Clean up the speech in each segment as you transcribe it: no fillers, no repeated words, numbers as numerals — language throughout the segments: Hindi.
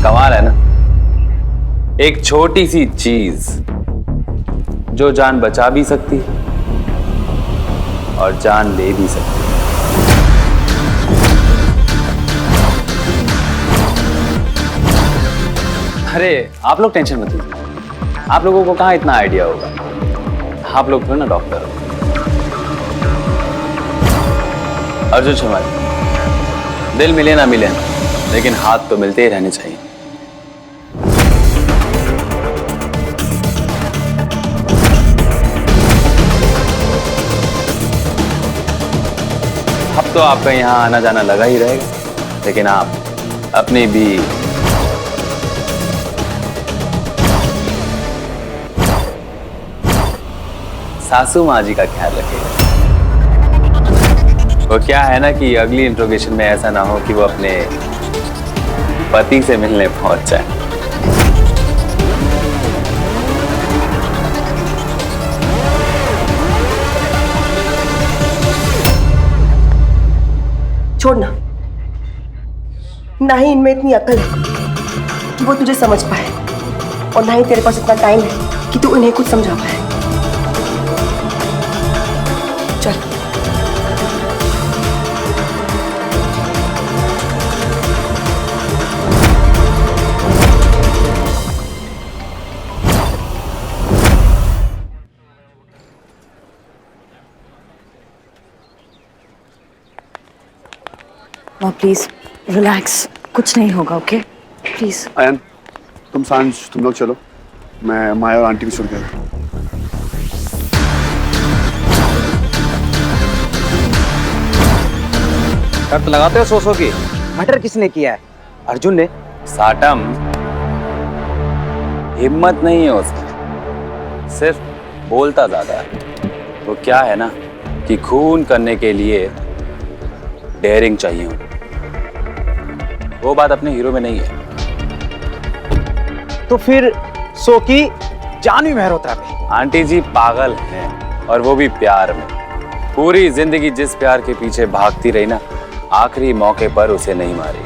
कमाल है ना, एक छोटी सी चीज जो जान बचा भी सकती है और जान ले भी सकती है। अरे आप लोग टेंशन मत लीजिए, आप लोगों को कहाँ इतना आइडिया होगा, आप लोग थोड़ा ना डॉक्टर हो। अर्जुन शर्मा, दिल मिले ना मिले लेकिन हाथ तो मिलते ही रहने चाहिए। अब तो आपका यहाँ आना जाना लगा ही रहेगा, लेकिन आप अपनी भी सासू माँ जी का ख्याल रखिएगा। वो क्या है ना कि अगली इंट्रोगेशन में ऐसा ना हो कि वो अपने पति से मिलने पहुंच जाए। छोड़ना, ना ही इनमें इतनी अकल है वो तुझे समझ पाए, और ना ही तेरे पास इतना टाइम है कि तू इन्हें कुछ समझा पाए। चल। माँ प्लीज रिलैक्स, कुछ नहीं होगा, ओके प्लीज। आयन, तुम लोग चलो, मैं माया और आंटी को छोड़ के आता हूं। शर्त लगाते हो 100 की? मर्डर किसने किया है? अर्जुन ने। साटम, हिम्मत नहीं है उसकी, सिर्फ बोलता ज्यादा है। वो क्या है ना कि खून करने के लिए डेयरिंग चाहिए हो, वो बात अपने हीरो में नहीं है। तो फिर 100 की जानवी मेहरोत्रा पे। आंटी जी पागल हैं, और वो भी प्यार में। पूरी जिंदगी जिस प्यार के पीछे भागती रही ना, आखिरी मौके पर उसे नहीं मारी।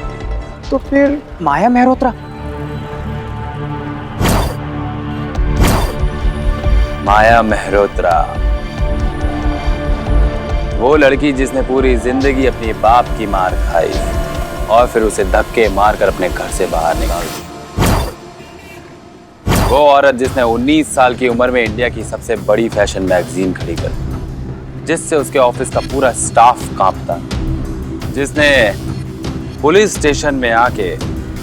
तो फिर माया मेहरोत्रा? माया मेहरोत्रा, वो लड़की जिसने पूरी जिंदगी अपनी बाप की मार खाई और फिर उसे धक्के मारकर अपने घर से बाहर निकाल दिया। वो औरत जिसने 19 साल की उम्र में इंडिया की सबसे बड़ी फैशन मैगजीन खड़ी कर दी, जिससे उसके ऑफिस का पूरा स्टाफ कांपता, जिसने पुलिस स्टेशन में आके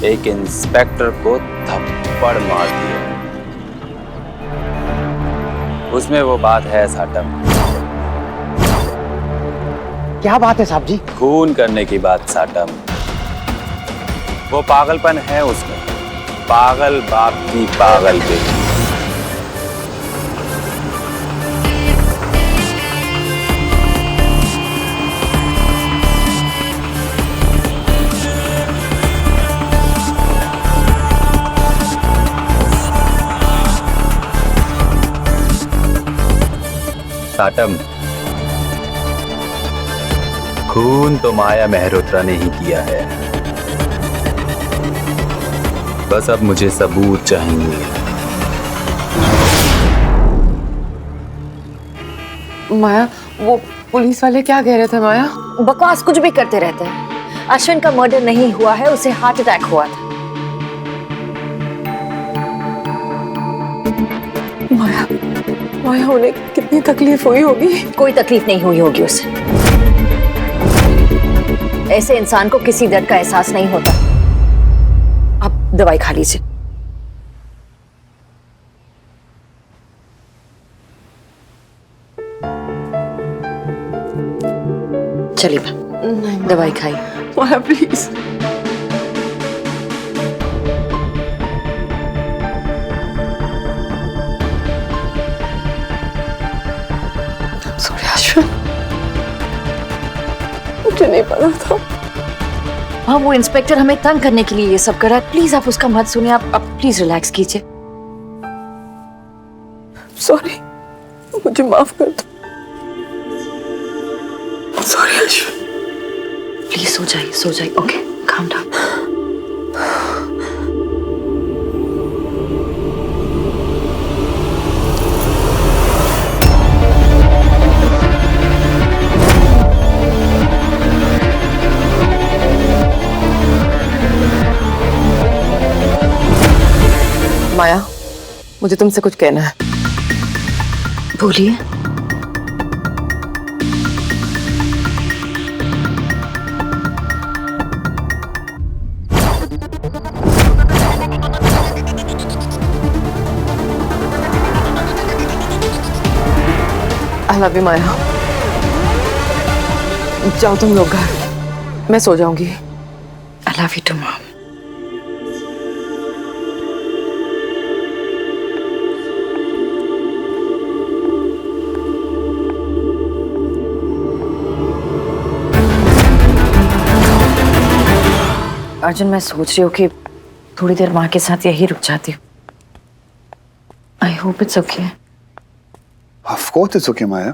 एक इंस्पेक्टर को थप्पड़ मार दिया। उसमें वो बात है साटम। क्या बात है साहब जी? खून करने की बात साटम। वो पागलपन है उसमें, पागल बाप की पागल बेटी। साटम, खून तो माया मेहरोत्रा ने ही किया है, बस अब मुझे सबूत चाहिए। माया, वो पुलिस वाले क्या कह रहे थे माया? बकवास कुछ भी करते रहते हैं। अश्विन का मर्डर नहीं हुआ है, उसे हार्ट अटैक हुआ था। माया, माया उन्हें कितनी तकलीफ हुई होगी? कोई तकलीफ नहीं हुई होगी उसे। ऐसे इंसान को किसी दर्द का एहसास नहीं होता। आप दवाई खा लीजिए। चलिए दवाई खाइए। माया प्लीज। सॉरी अश्विन, मुझे नहीं पता था। हाँ, वो इंस्पेक्टर हमें तंग करने के लिए ये सब कर रहा है। प्लीज आप उसका मत सुनिए। आप प्लीज रिलैक्स कीजिए। सॉरी, मुझे माफ कर दो। सॉरी अश्विन। प्लीज सो जाइए। Okay, calm down. माया, मुझे तुमसे कुछ कहना है। बोलिए। I love you Maya. जाओ तुम लोग घर, मैं सो जाऊंगी। I love you too mom. Arjun, मैं सोच रही हूँ कि थोड़ी देर माँ के साथ यही रुक जाती हूँ। I hope it's okay. Of course it's okay Maya.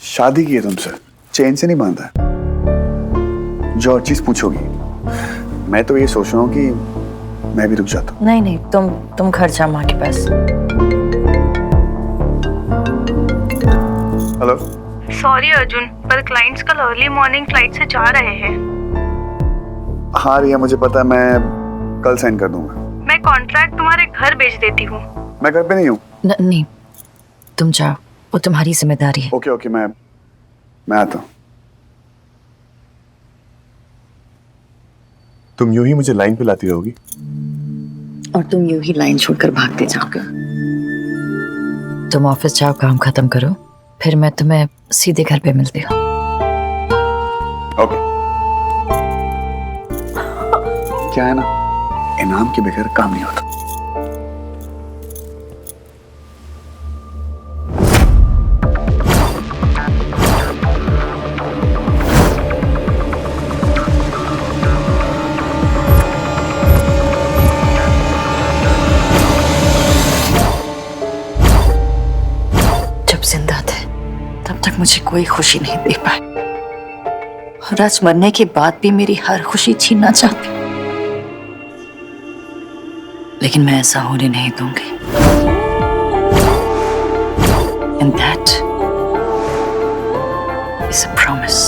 शादी की है तुमसे, चेन से नहीं बांधा है। जो और चीज पूछोगी। मैं तो ये सोच रहा हूँ कि मैं भी रुक जाता हूँ। नहीं, तुम घर जा माँ के पास। हेलो। सॉरी अर्जुन, पर क्लाइंट्स कल अर्ली मॉर्निंग फ्लाइट से जा रहे हैं। हाँ रिया, मुझे पता है, मैं कल साइन कर दूंगा। मैं कॉन्ट्रैक्ट तुम्हारे घर भेज देती हूँ। मैं घर पे नहीं हूँ। नहीं, तुम जाओ, वो तुम्हारी जिम्मेदारी है। ओके, मैं आता हूँ। तुम यूं ही मुझे लाइन पे लाती रहोगी? और तुम यूं ही लाइन छोड़कर भागते जाओगे। तुम ऑफिस जाओ, काम खत्म करो, फिर मैं तुम्हें सीधे घर पे मिलती हूँ। ओके। क्या है ना, इनाम के बगैर काम नहीं होता। जब जिंदा थे तब तक मुझे कोई खुशी नहीं दे पाए, और आज मरने के बाद भी मेरी हर खुशी छीनना चाहती, लेकिन मैं ऐसा होने नहीं दूंगी। And that is a promise.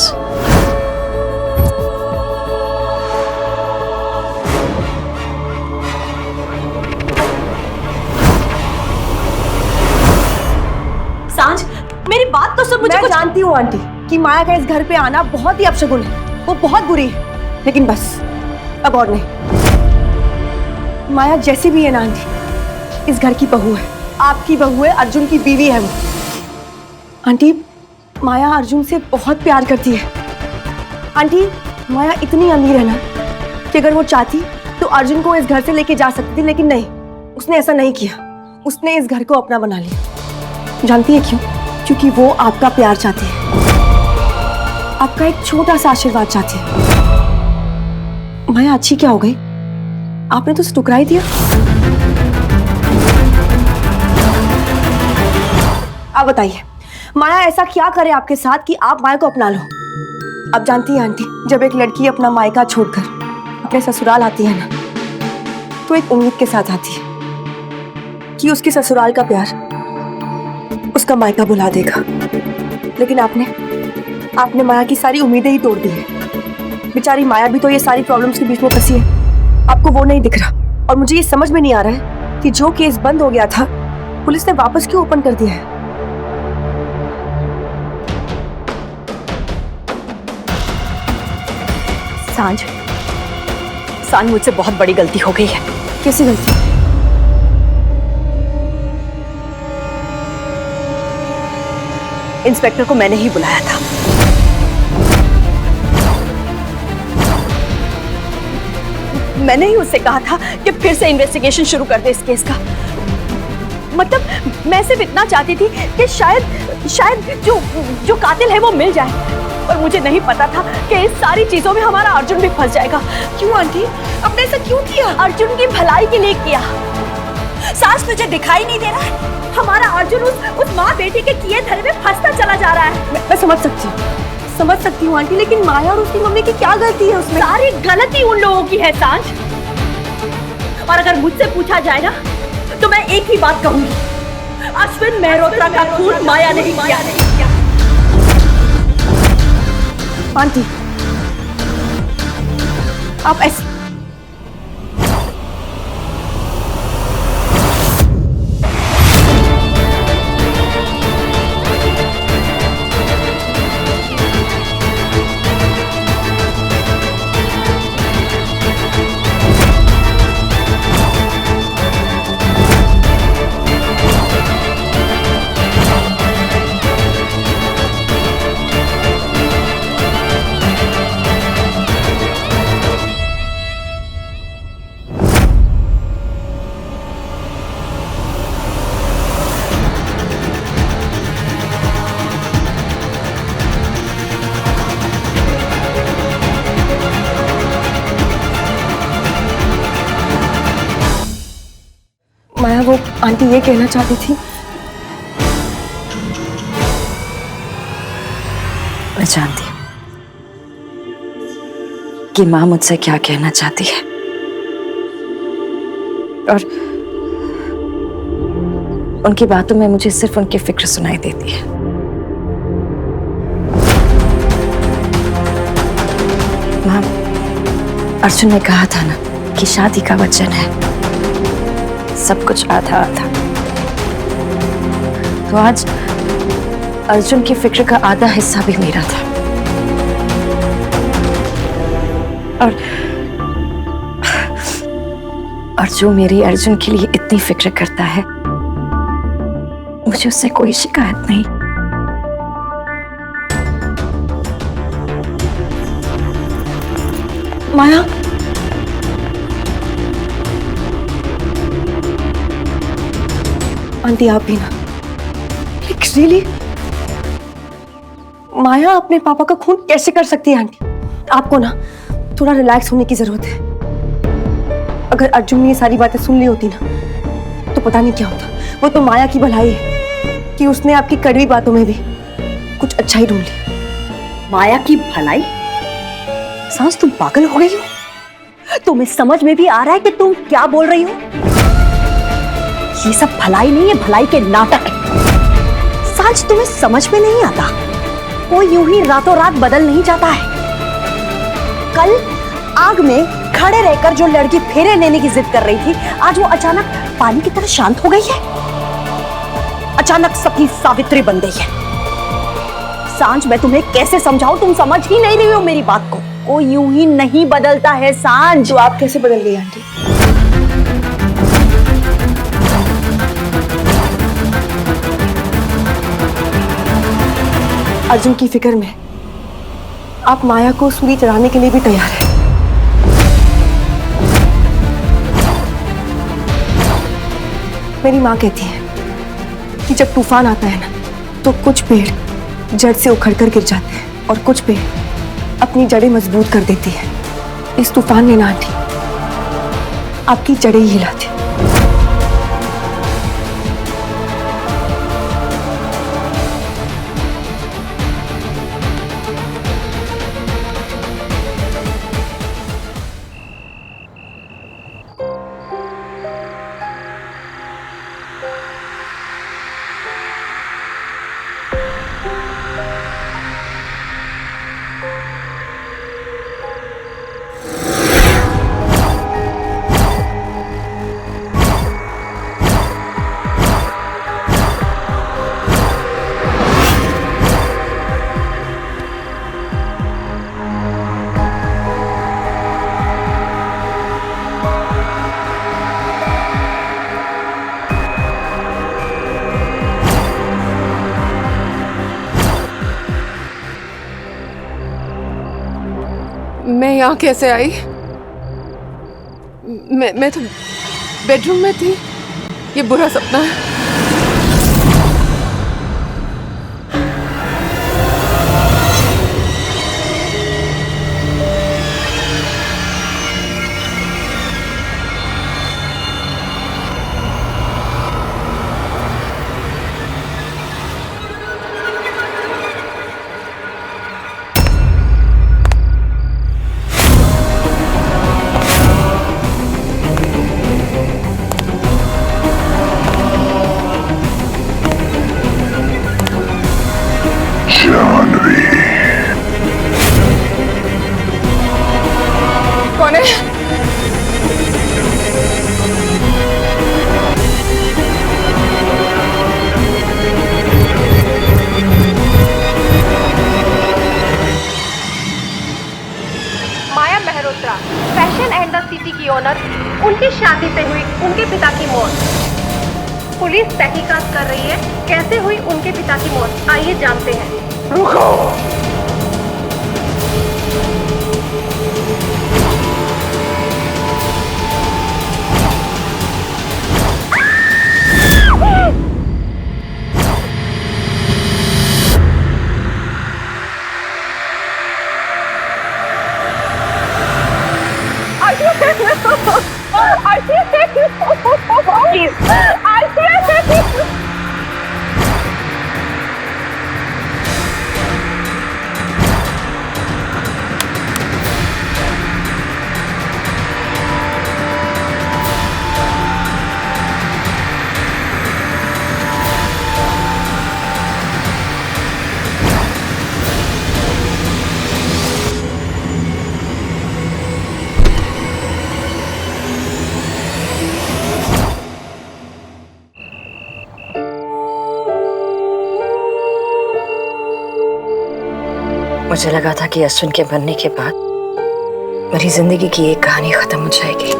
सांझ, मेरी बात तो सुन। मैं जानती हूँ आंटी कि माया का इस घर पे आना बहुत ही अपशगुन है, वो बहुत बुरी है, लेकिन बस अब और नहीं। माया जैसी भी है ना आंटी, इस घर की बहू है, आपकी बहू है, अर्जुन की बीवी है वो। आंटी, माया अर्जुन से बहुत प्यार करती है। आंटी, माया इतनी अमीर है ना कि अगर वो चाहती तो अर्जुन को इस घर से लेके जा सकती थी, लेकिन नहीं, उसने ऐसा नहीं किया। उसने इस घर को अपना बना लिया। जानती है क्यों? क्योंकि वो आपका प्यार चाहती है, आपका एक छोटा सा आशीर्वाद चाहती है। माया अच्छी क्या हो गई? आपने तो ठुकरा ही दिया। अब बताइए, माया ऐसा क्या करे आपके साथ कि आप माया को अपना लो? अब जानती है आंटी, जब एक लड़की अपना मायका छोड़कर अपने ससुराल आती है ना, तो एक उम्मीद के साथ आती है कि उसके ससुराल का प्यार उसका मायका बुला देगा। लेकिन आपने माया की सारी उम्मीदें ही तोड़ दी है। बेचारी माया भी तो ये सारी प्रॉब्लम्स के बीच में फंसी है, आपको वो नहीं दिख रहा। और मुझे ये समझ में नहीं आ रहा है कि जो केस बंद हो गया था, पुलिस ने वापस क्यों ओपन कर दिया है। सांझ, मुझसे बहुत बड़ी गलती हो गई है। कैसी गलती? इंस्पेक्टर को मैंने ही बुलाया था। मैंने ही उससे कहा था कि फिर से इन्वेस्टिगेशन शुरू कर दे इस केस का। मतलब मैं सिर्फ इतना चाहती थी कि शायद जो कातिल है वो मिल जाए, और मुझे नहीं पता था कि इस सारी चीजों में हमारा अर्जुन भी फंस जाएगा। क्यों आंटी, आपने ऐसा क्यों किया? अर्जुन की भलाई के लिए किया। सास, तुझे दिखाई नहीं दे रहा है? हमारा अर्जुन उस माँ बेटी के किए धरे में फंसता चला जा रहा है। मैं समझ सकती हूँ, समझ सकती हूँ आंटी, लेकिन माया और उसकी मम्मी की क्या गलती है उसमें? सारी गलती उन लोगों की है सांझ। और अगर मुझसे पूछा जाए ना तो मैं एक ही बात कहूंगी, अश्विन मेहरोत्रा का खून माया ने किया। आंटी आप ऐसे माया, वो आंटी ये कहना चाहती थी। मैं जानती हूँ कि माँ मुझसे क्या कहना चाहती है, और उनकी बातों में मुझे सिर्फ उनकी फिक्र सुनाई देती है। माँ, अर्जुन ने कहा था ना कि शादी का वचन है, सब कुछ आधा आधा। तो आज अर्जुन की फिक्र का आधा हिस्सा भी मेरा था, और जो मेरी अर्जुन के लिए इतनी फिक्र करता है, मुझे उससे कोई शिकायत नहीं। माया, आंटी आप भी ना, रियली माया अपने पापा का खून कैसे कर सकती है? आंटी आपको ना थोड़ा रिलैक्स होने की जरूरत है। अगर अर्जुन ने ये सारी बातें सुन ली होती ना तो पता नहीं क्या होता। वो तो माया की भलाई है कि उसने आपकी कड़वी बातों में भी कुछ अच्छा ही ढूंढ लिया। माया की भलाई? सांस, तुम पागल हो गई हो? तुम्हें समझ में भी आ रहा है कि तुम क्या बोल रही हो? ये सब भलाई नहीं है, भलाई के नाटक है। सांझ, तुम्हें समझ में नहीं आता, कोई यूं ही रातों रात बदल नहीं जाता है। कल आग में खड़े रहकर जो लड़की फेरे लेने की जिद कर रही थी, आज वो अचानक पानी की तरह शांत हो गई है, अचानक सती सावित्री बन गई है। सांझ, मैं तुम्हें कैसे समझाऊं, तुम समझ ही नहीं रही हो मेरी बात को। कोई यूं ही नहीं बदलता है सांझ। तो आप कैसे बदल गई आंटी? अर्जुन की फिक्र में आप माया को सूली चढ़ाने के लिए भी तैयार हैं। मेरी माँ कहती है कि जब तूफान आता है ना तो कुछ पेड़ जड़ से उखड़कर गिर जाते हैं और कुछ पेड़ अपनी जड़ें मजबूत कर देती है। इस तूफान ने ना आंटी आपकी जड़ें ही हिला दी। मैं यहाँ कैसे आई? मैं तो बेडरूम में थी। ये बुरा सपना है। कलकत्ता सिटी की ओनर, उनकी शादी से हुई उनके पिता की मौत। पुलिस तहकीकात कर रही है कैसे हुई उनके पिता की मौत, आइए जानते हैं। रुको। मुझे लगा था कि अश्विन के मरने के बाद मेरी जिंदगी की एक कहानी खत्म हो जाएगी,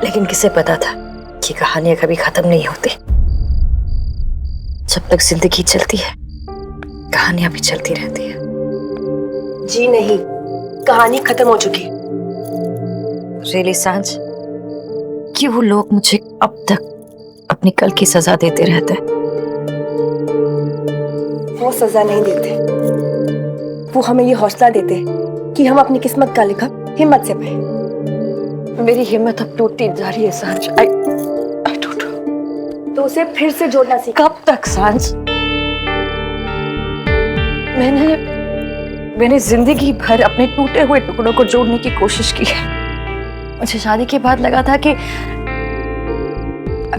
लेकिन किसे पता था कि कहानियां कभी खत्म नहीं होती। जब तक जिंदगी चलती है कहानियां भी चलती रहती है। जी नहीं, कहानी खत्म हो चुकी। रियली सांझ, क्यों वो लोग मुझे अब तक अपनी कल की सजा देते रहते हैं? वो सजा नहीं देते, वो हमें ये हौसला देते कि हम अपनी किस्मत का लिखा हिम्मत से पाए। मेरी हिम्मत अब टूटती जा रही है सांझ। I don't know. तो उसे फिर से जोड़ना सीखा। कब तक सांझ? मैंने जिंदगी भर अपने टूटे हुए टुकड़ों को जोड़ने की कोशिश की है। मुझे शादी के बाद लगा था कि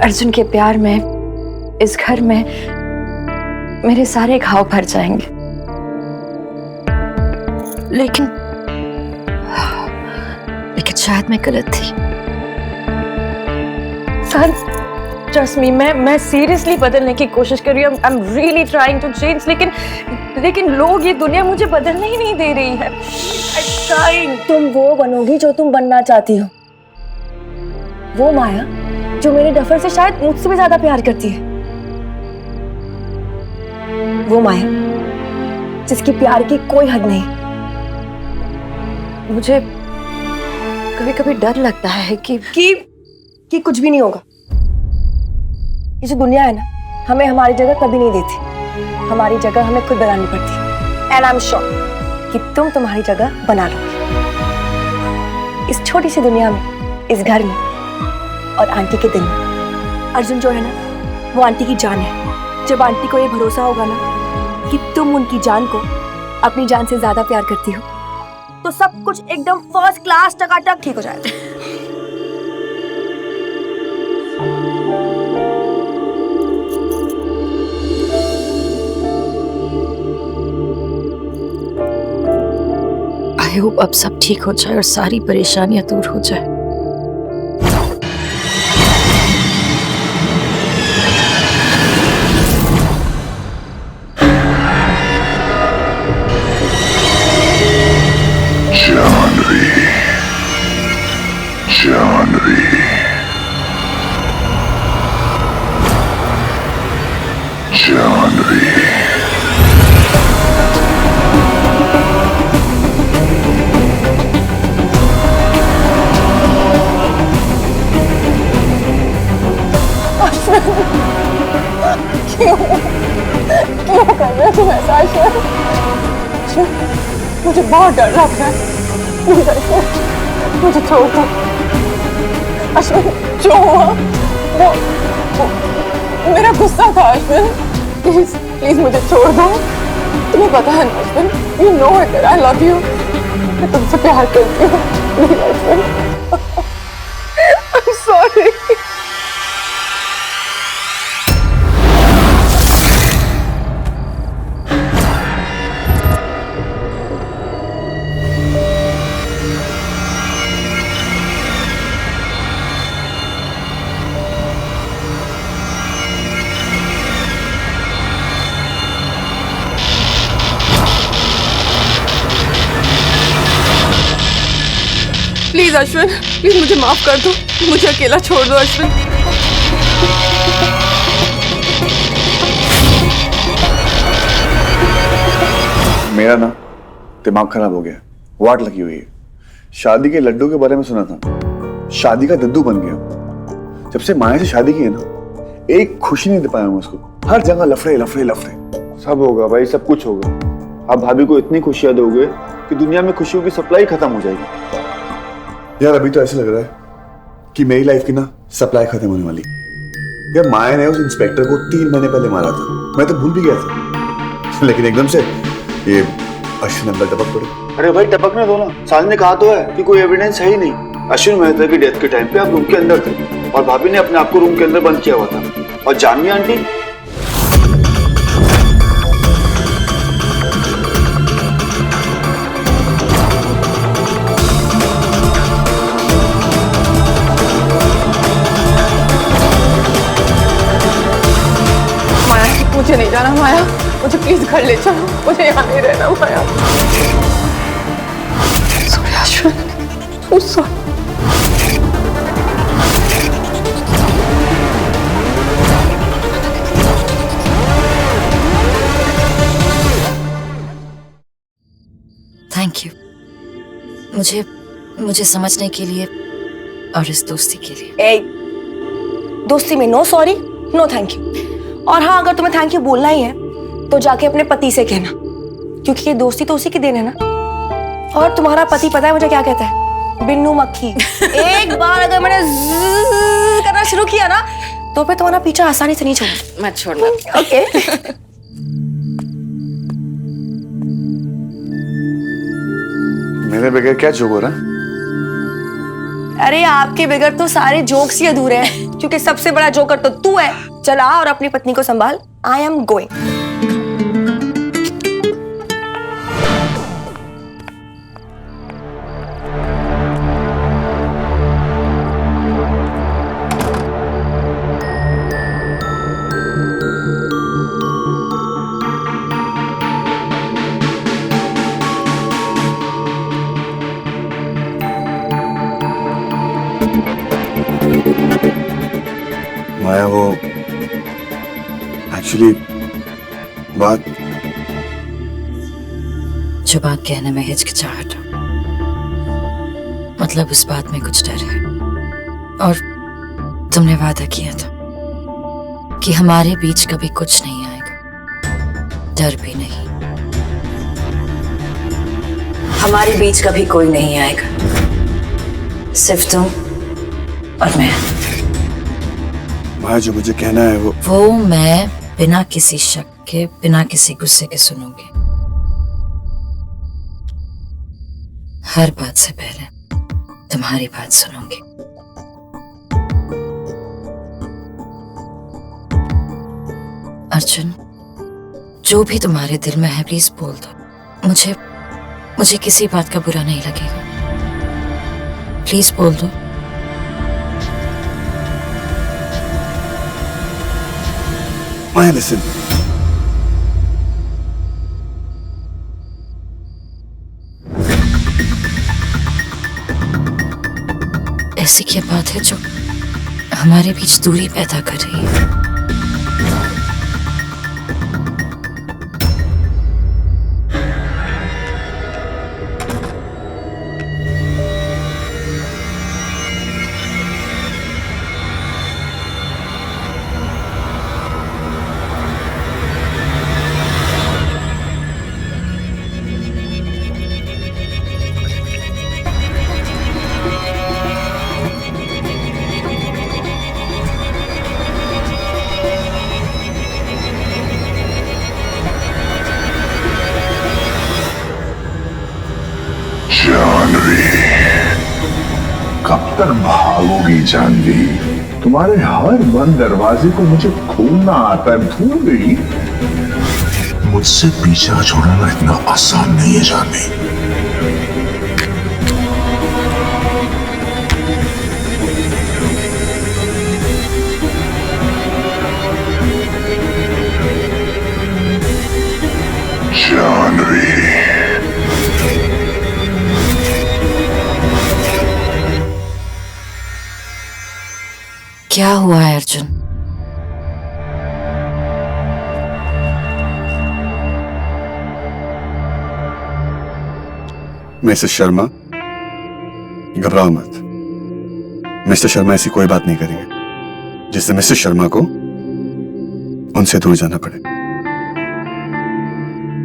अर्जुन के प्यार में, इस घर में मेरे सारे घाव भर जाएंगे, लेकिन शायद मैं गलत थी। ट्रस्ट मी, मैं सीरियसली बदलने की कोशिश कर रही हूँ। I am really trying to change, लेकिन लोग, ये दुनिया मुझे बदलने ही नहीं दे रही है। तुम वो बनोगी जो तुम बनना चाहती हो। वो माया जो मेरे डफर से शायद मुझसे भी ज्यादा प्यार करती है। वो माया जिसकी प्यार की कोई हद नहीं। मुझे कभी कभी डर लगता है कि कुछ भी नहीं होगा। ये जो दुनिया है ना, हमें हमारी जगह कभी नहीं देती। हमारी जगह हमें खुद बनानी पड़ती। एंड आई एम श्योर कि तुम तुम्हारी जगह बना लोगी इस छोटी सी दुनिया में, इस घर में और आंटी के दिल में। अर्जुन जो है ना, वो आंटी की जान है। जब आंटी को ये भरोसा होगा ना कि तुम उनकी जान को अपनी जान से ज्यादा प्यार करती हो, तो सब कुछ एकदम फर्स्ट क्लास टकाटक ठीक हो जाएगा। आई होप अब सब ठीक हो जाए और सारी परेशानियां दूर हो जाए। क्यों कर रहे हो तुम ऐसा? मुझे बहुत डर लग रहा है। मुझे छोड़ दो। अश्विन, जो हुआ वो मेरा गुस्सा था। अश्विन, प्लीज प्लीज मुझे छोड़ दो। तुम्हें पता है ना Ashwin, you no it, I love you. मैं तुमसे प्यार करती हूँ। Please Ashwin, I am sorry. Please Ashwin, please मुझे माफ कर दो, मुझे अकेला छोड़ दो अश्विन। मेरा ना दिमाग खराब हो गया, वाट लगी हुई है। शादी के लड्डू के बारे में सुना था, शादी का दद्दू बन गया। जब से माया से शादी की है ना, एक खुशी नहीं दे पाया मैं उसको। हर जगह लफड़े लफड़े लफड़े। सब होगा भाई, सब कुछ होगा। आप भाभी को इतनी खुशियां दोगे कि दुनिया में खुशियों की सप्लाई खत्म हो जाएगी। यार अभी तो ऐसा लग रहा है कि मेरी लाइफ की ना सप्लाई खत्म होने वाली। यार माया ने उस इंस्पेक्टर को 3 महीने पहले मारा था, मैं तो भूल भी गया था। लेकिन एकदम से ये अश्विन अंदर टपक पड़े। अरे भाई टपकने दो ना, साल ने कहा तो है कि कोई एविडेंस है ही नहीं। अश्विन मेहता की डेथ के टाइम पे आप रूम के अंदर थे और भाभी ने अपने आप को रूम के अंदर बंद किया हुआ था। और जानवी आंटी, माया मुझे नहीं जाना, माया मुझे प्लीज घर ले चलो, मुझे यहाँ नहीं रहना Maya. Sorry Ashwin, sorry. Thank you मुझे समझने के लिए और इस दोस्ती के लिए। दोस्ती में no sorry no thank you. और हाँ, अगर तुम्हें थैंक यू बोलना ही है तो जाके अपने पति से कहना, क्योंकि ये दोस्ती तो उसी की देन है ना। और तुम्हारा पति पता है मुझे क्या कहता है? बिन्नू मक्खी। एक बार अगर मैंने ज़्ज़ करना शुरू किया ना तो फिर तुम्हारा पीछा आसानी से नहीं छोड़ना। मत छोड़ना। ओके। मेरे बगैर क्या जोक हो रहा? अरे आपके बगैर तो सारे जोक्स ही अधूरे हैं, क्योंकि सबसे बड़ा जोकर तो तू है। चला और अपनी पत्नी को संभाल। I am going. माया वो एक्चुअली बात जो बात कहने में हिचकिचाहट हो, मतलब उस बात में कुछ डर है। और तुमने वादा किया था कि हमारे बीच कभी कुछ नहीं आएगा, डर भी नहीं। हमारे बीच कभी कोई नहीं आएगा, सिर्फ तुम और मैं। माया जो मुझे कहना है वो मैं बिना किसी शक के, बिना किसी गुस्से के सुनूंगी। हर बात से पहले तुम्हारी बात सुनूंगी। अर्जुन, जो भी तुम्हारे दिल में है प्लीज बोल दो। मुझे किसी बात का बुरा नहीं लगेगा। प्लीज बोल दो। माया लिसन, ऐसी क्या बात है जो हमारे बीच दूरी पैदा कर रही है? कब तक भागोगी जानवी? तुम्हारे हर बंद दरवाजे को मुझे खोलना आता है, भूल गई? मुझसे पीछा छोड़ना इतना आसान नहीं है जानवी। जानवी क्या हुआ है अर्जुन? मिसेस शर्मा, घबराओ मत। मिस्टर शर्मा ऐसी कोई बात नहीं करेंगे जिससे मिसेस शर्मा को उनसे दूर जाना पड़े।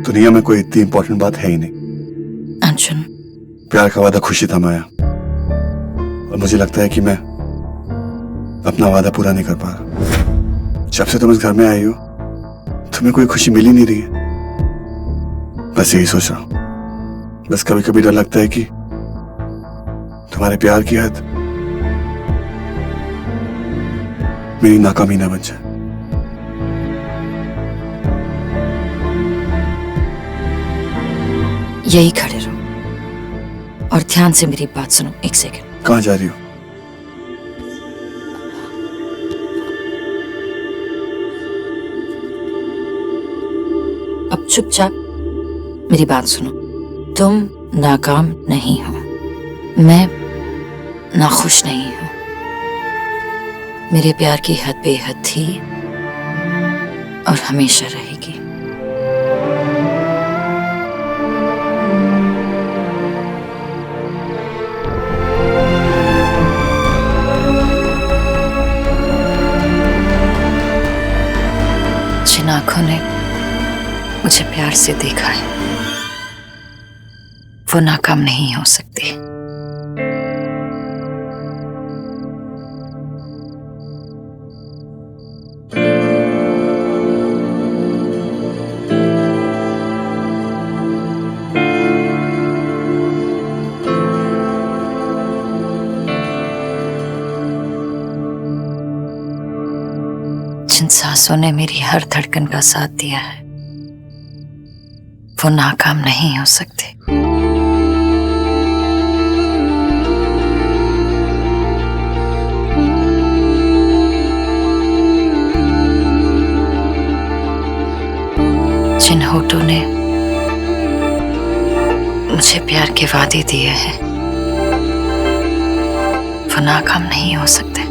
दुनिया में कोई इतनी इंपॉर्टेंट बात है ही नहीं। अर्जुन, प्यार का वादा खुशी था माया, और मुझे लगता है कि मैं अपना वादा पूरा नहीं कर पा रहा। जब से तुम इस घर में आई हो तुम्हें कोई खुशी मिल ही नहीं रही है। बस यही सोच रहा हूं। बस कभी कभी डर लगता है कि तुम्हारे प्यार की हद मेरी नाकामी ना बन जाए। यही खड़े रहो और ध्यान से मेरी बात सुनो। एक सेकंड। कहां जा रही हो? अब चुपचाप मेरी बात सुनो। तुम नाकाम नहीं हो, मैं नाखुश नहीं हूं। मेरे प्यार की हद बेहद थी और हमेशा रहेगी। जिन आंखों ने मुझे प्यार से देखा है वो नाकाम नहीं हो सकती। जिन सांसों ने मेरी हर धड़कन का साथ दिया है वो नाकाम नहीं हो सकते। जिन होठों ने मुझे प्यार के वादे दिए हैं वो नाकाम नहीं हो सकते।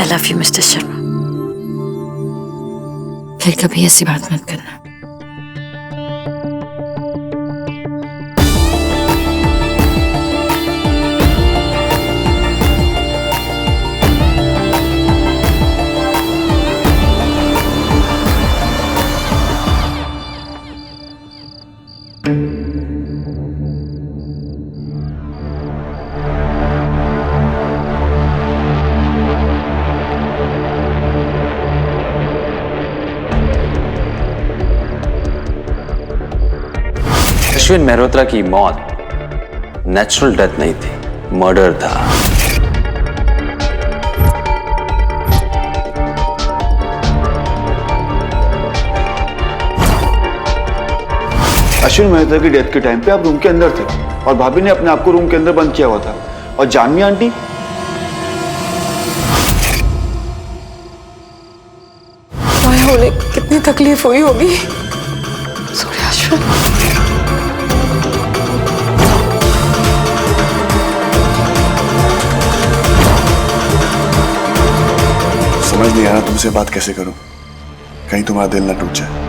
I love you, mister Sharma. फिर कभी ऐसी बात मत करना। अश्विन मेहरोत्रा की मौत नेचुरल डेथ नहीं थी, मर्डर था। अश्विन मेहता की डेथ के टाइम पे आप रूम के अंदर थे और भाभी ने अपने आप को रूम के अंदर बंद किया हुआ था। और जानवी आंटी, माया होने की कितनी तकलीफ हुई होगी। सॉरी अश्विन। समझ नहीं आ रहा तुमसे बात कैसे करूं, कहीं तुम्हारा दिल ना टूट जाए।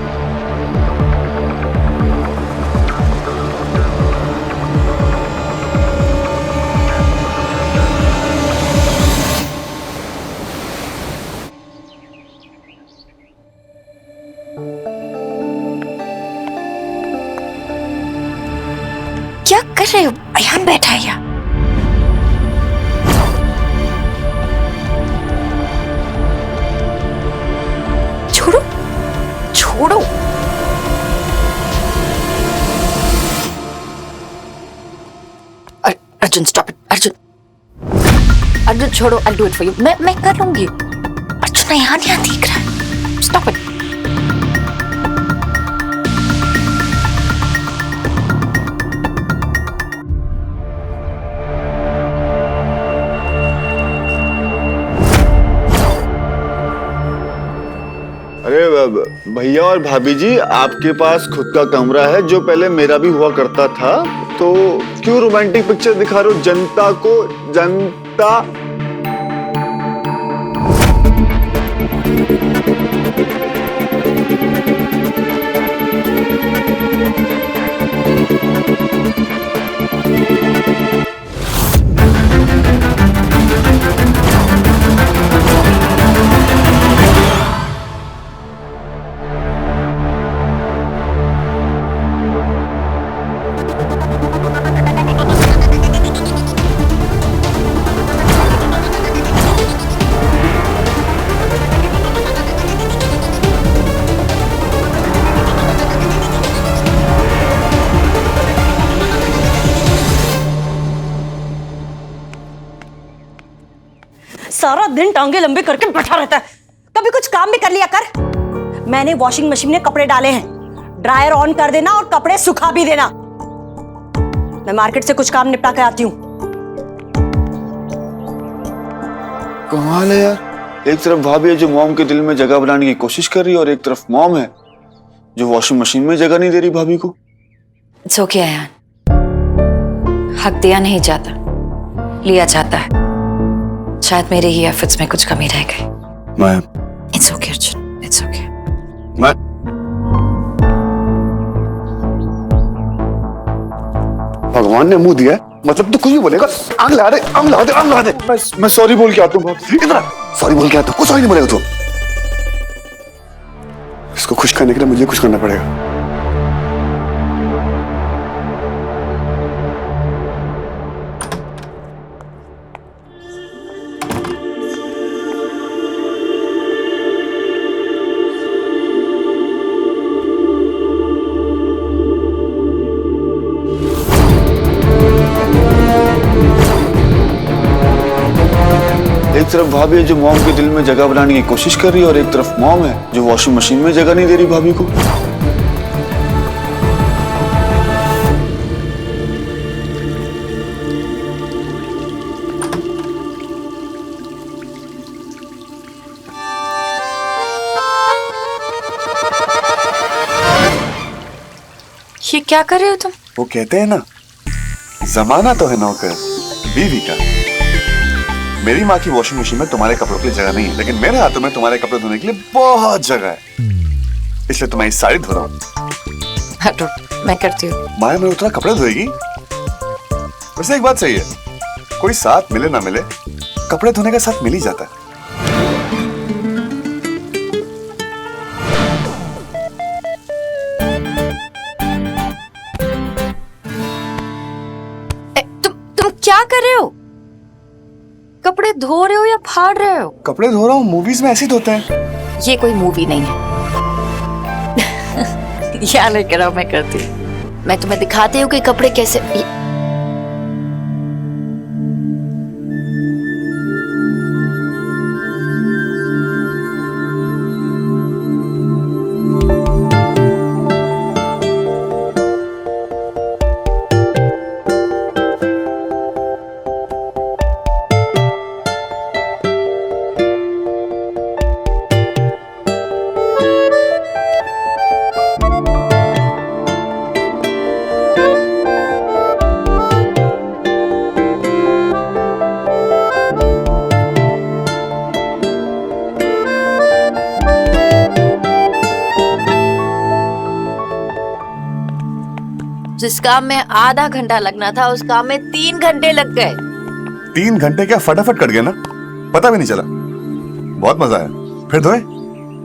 क्या कर रहे हो? अयान बैठा है यहाँ। छोड़ो छोड़ो। Arjun stop it. अर्जुन छोड़ो, I'll do it for you. मैं कर लूंगी। अर्जुन यहाँ नहीं दिख रहा है। Stop it. अरे भैया और भाभी जी, आपके पास खुद का कमरा है जो पहले मेरा भी हुआ करता था, तो क्यों रोमांटिक पिक्चर दिखा रहे हो जनता को? जनता सारा दिन टांगे लंबे करके बैठा रहता है, कभी कुछ काम भी कर लिया कर। मैंने वॉशिंग मशीन में कपड़े डाले हैं, ड्रायर ऑन कर देना और कपड़े सुखा भी देना। मैं मार्केट से कुछ काम निपटा के आती हूँ। कमाल है यार, एक तरफ भाभी है जो मॉम के दिल में जगह बनाने की कोशिश कर रही है और एक तरफ मॉम है जो वॉशिंग मशीन में जगह नहीं दे रही भाभी को। It's okay अयान, हक दिया नहीं जाता, लिया जाता है। शायद मेरे ही एफर्ट्स में कुछ कमी रह गई। मैं It's okay Arjun, it's okay. मैं भगवान ने मुंह दिया है, मतलब तो कुछ भी बोलेगा। आग लगा दे, आग लगा दे, आग लगा दे। मैं सॉरी बोल के आता हूँ, इतना सॉरी बोल के आता हूँ। कुछ सॉरी नहीं बोलेगा तू। इसको खुश करने के लिए मुझे कुछ करना पड़ेगा। एक तरफ भाभी है जो मॉम के दिल में जगह बनाने की कोशिश कर रही है और एक तरफ मॉम है जो वॉशिंग मशीन में जगह नहीं दे रही भाभी को। ये क्या कर रहे हो तुम? वो कहते हैं ना, जमाना तो है नौकर बीवी का। मेरी माँ की वॉशिंग मशीन में तुम्हारे कपड़ों के लिए जगह नहीं है, लेकिन मेरे हाथों में तुम्हारे कपड़े धोने के लिए बहुत जगह है। इसलिए तुम्हें इस साड़ी धो रहा हूँ। हटो, मैं करती हूँ। माया में उतना कपड़े धोएगी? वैसे एक बात सही है, कोई साथ मिले ना मिले, कपड़े धोने का साथ मिल ही जाता है। तुम क्या कर रहे हो? कपड़े धो रहे हो या फाड़ रहे हो? कपड़े धो रहा हूँ, मूवीज में ऐसे धोते हैं। ये कोई मूवी नहीं है। यार लेकर आओ, मैं करती हूँ। मैं तुम्हें दिखाती हूँ कि कपड़े कैसे। जिस काम में आधा घंटा लगना था उस काम में 3 घंटे लग गए। 3 घंटे क्या फटाफट कट गया ना, पता भी नहीं चला। बहुत मजा आया। फिर धोए?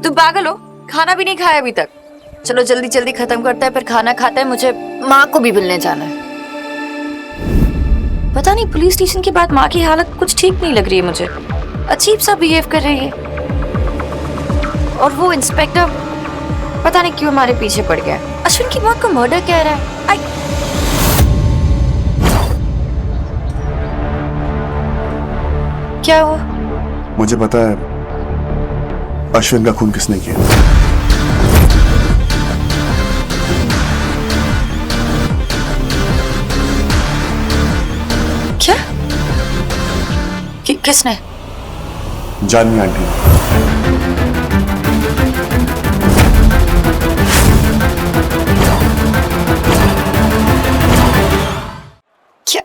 तुम पागल हो, खाना भी नहीं खाया अभी तक। चलो जल्दी जल्दी खत्म करते हैं, फिर खाना खाते हैं। मुझे माँ को भी मिलने जाना है। पता नहीं पुलिस स्टेशन के बाद माँ की हालत कुछ ठीक नहीं लग रही है मुझे। अजीब सा बिहेव कर रही है। और वो इंस्पेक्टर पता नहीं क्यों हमारे पीछे पड़ गया। अश्विन की मौत को मर्डर कह रहा है। क्या हुआ? मुझे पता है अश्विन का खून किसने किया। क्या? किसने? जानवी आंटी। क्या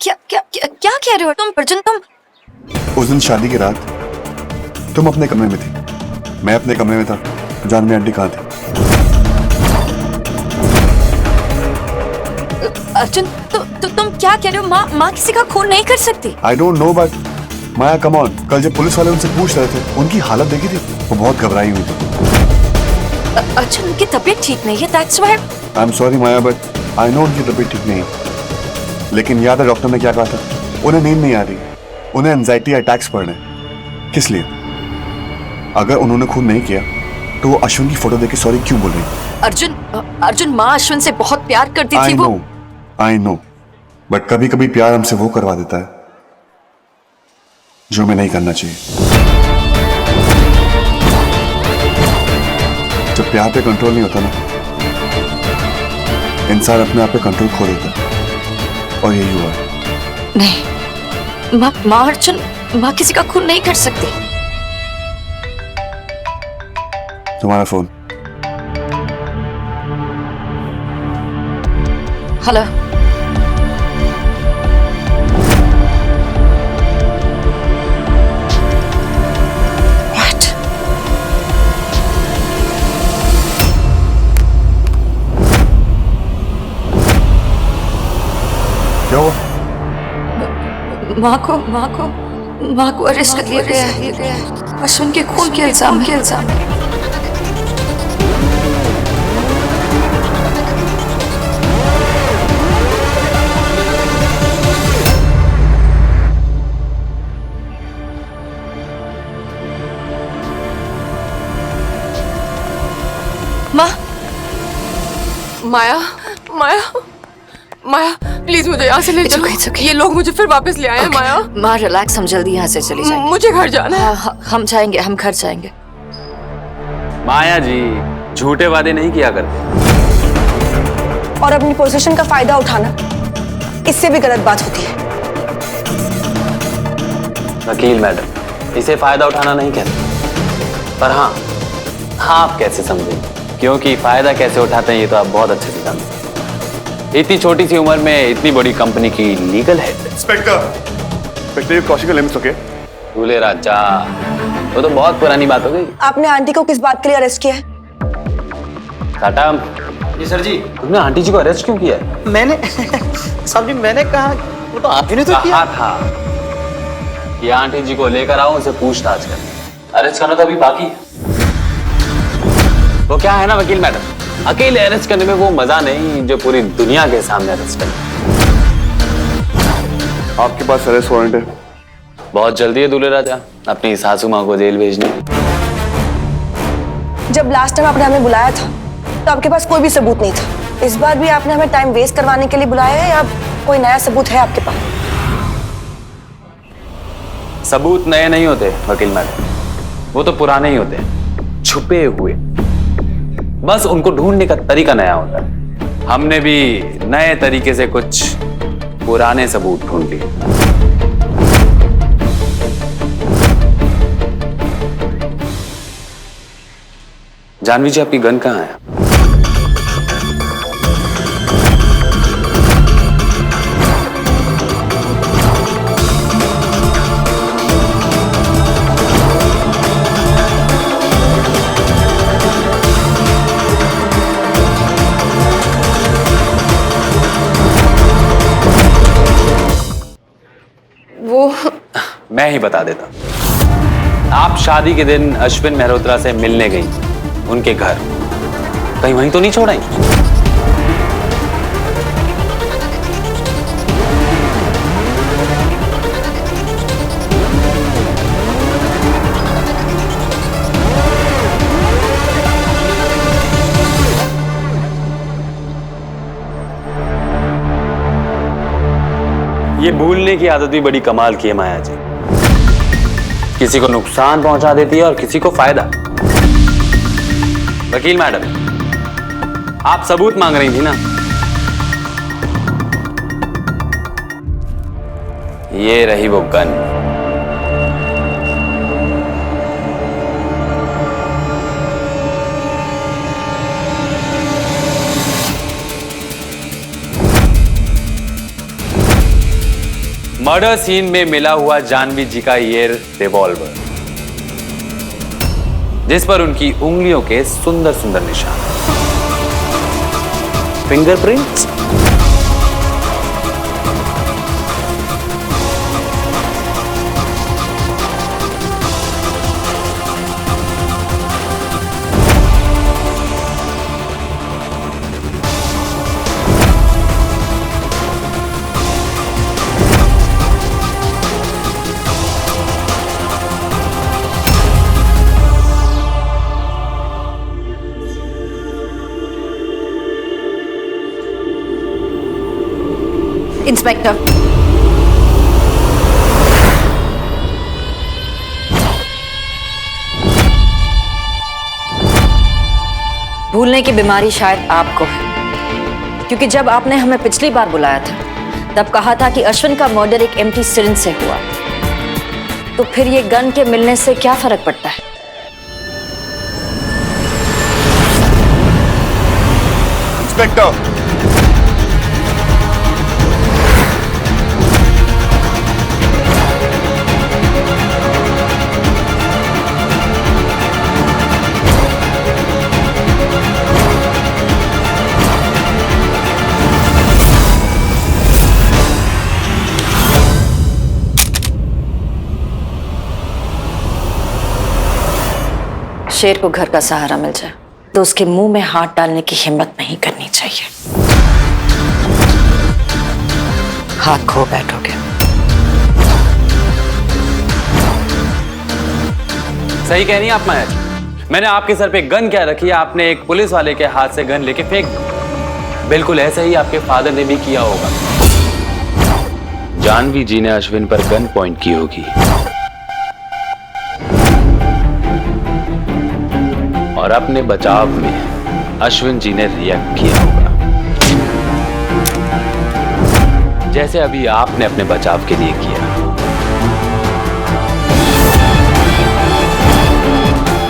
क्या क्या क्या क्या कह रहे हो तुम अर्जुन? तुम उस दिन शादी की रात तुम अपने कमरे में थी, मैं अपने कमरे में था। जानवी आंटी कहाँ थी? अर्जुन तुम क्या कह रहे हो? माँ किसी का खून नहीं कर सकती। I don't know but Maya come on, कल जब पुलिस वाले उनसे पूछ रहे थे उनकी हालत देखी थी, वो बहुत घबराई हुई थी। अर्जुन उनकी तबीयत ठीक नहीं है, that's why. I am sorry Maya but I know उनकी तबीयत ठीक नहीं है, लेकिन याद है डॉक्टर ने क्या कहा था? उन्हें नींद नहीं आ रही, उन्हें एंजाइटी अटैक्स पड़ रहे हैं। किस लिए? अगर उन्होंने खून नहीं किया तो वो अश्विन की फोटो देख के सॉरी क्यों बोल रही? अर्जुन माँ अश्विन से बहुत प्यार करती थी। वो आई नो बट कभी कभी प्यार हमसे वो करवा देता है जो हमें नहीं करना चाहिए। जब प्यार पे कंट्रोल नहीं होता ना, इंसान अपने आप पे कंट्रोल खो देता है, और यही हुआ। नहीं माँ अर्जुन, माँ किसी का खून नहीं कर सकती। तुम्हारा फोन। हेलो। क्या हुआ? माँ को अरेस्ट कर लिया गया है अश्विन के खून के इल्जाम। माया माया माया प्लीज मुझे यहाँ से ले चलो। ये लोग मुझे फिर वापस ले आए हैं। माया माँ रिलैक्स, हम जल्दी यहाँ से चले जाएंगे। मुझे घर जाना है। हम जाएंगे, हम घर जाएंगे। माया जी झूठे वादे नहीं किया करते, और अपनी पोजीशन का फायदा उठाना इससे भी गलत बात होती है। वकील मैडम, इसे फायदा उठाना नहीं कहते, पर हाँ आप कैसे समझेंगे, क्योंकि फायदा कैसे उठाते हैं ये तो आप बहुत अच्छे से जानते हैं। इतनी छोटी सी उम्र में इतनी बड़ी कंपनी की legal head. Inspector Kaushik limits okay? दूल्हे राजा, वो तो बहुत पुरानी बात हो गई। आपने आंटी को किस बात के लिए अरेस्ट किया है? टाटा जी सर जी। तुमने आंटी जी को अरेस्ट क्यों किया? मैंने साहब जी मैंने कहा, वो तो आप ही ने तो कहा था कि आंटी जी को लेकर आओ, उसे पूछताछ कर। अरेस्ट करना तो अभी बाकी है। तो क्या है ना वकील मैडम, अकेले अरेस्ट करने में वो मजा नहीं जो पूरी दुनिया के सामने अरेस्ट करने। आपके पास अरेस्ट वारंट है? बहुत जल्दी है दूल्हे राजा, अपनी सासू माँ को जेल भेजने। जब लास्ट टाइम आपने हमें बुलाया था तो आपके पास कोई भी सबूत नहीं था। इस बार भी आपने हमें टाइम वेस्ट करवाने के लिए बुलाया है या कोई नया सबूत है आपके पास? सबूत नए नहीं होते वकील मैडम, वो तो पुराने ही होते हैं, छुपे हुए। बस उनको ढूंढने का तरीका नया होता है। हमने भी नए तरीके से कुछ पुराने सबूत ढूंढ लिए। जानवी जी, आपकी गन कहाँ है? मैं ही बता देता। आप शादी के दिन अश्विन मेहरोत्रा से मिलने गई उनके घर, कहीं वहीं तो नहीं छोड़ आई? ये भूलने की आदत भी बड़ी कमाल की है माया जी। किसी को नुकसान पहुंचा देती है और किसी को फायदा। वकील मैडम, आप सबूत मांग रही थी ना? ये रही वो गन। मर्डर सीन में मिला हुआ जानवी जी का ये रिवॉल्वर, जिस पर उनकी उंगलियों के सुंदर सुंदर निशान, फिंगरप्रिंट्स, इंस्पेक्टर, भूलने की बीमारी शायद आपको है, क्योंकि जब आपने हमें पिछली बार बुलाया था तब कहा था कि अश्विन का मर्डर एक एम्प्टी सिरिंज से हुआ, तो फिर ये गन के मिलने से क्या फर्क पड़ता है? इंस्पेक्टर, शेर को घर का सहारा मिल जाए तो उसके मुंह में हाथ डालने की हिम्मत नहीं करनी चाहिए। हाथ खो बैठोगे। सही कह रही हैं आप माया जी। मैंने आपके सर पे गन क्या रखी है, आपने एक पुलिस वाले के हाथ से गन लेके फेंक दी। बिल्कुल ऐसे ही आपके फादर ने भी किया होगा। जानवी जी ने अश्विन पर गन पॉइंट की होगी और अपने बचाव में अश्विन जी ने रिएक्ट किया होगा, जैसे अभी आपने अपने बचाव के लिए किया।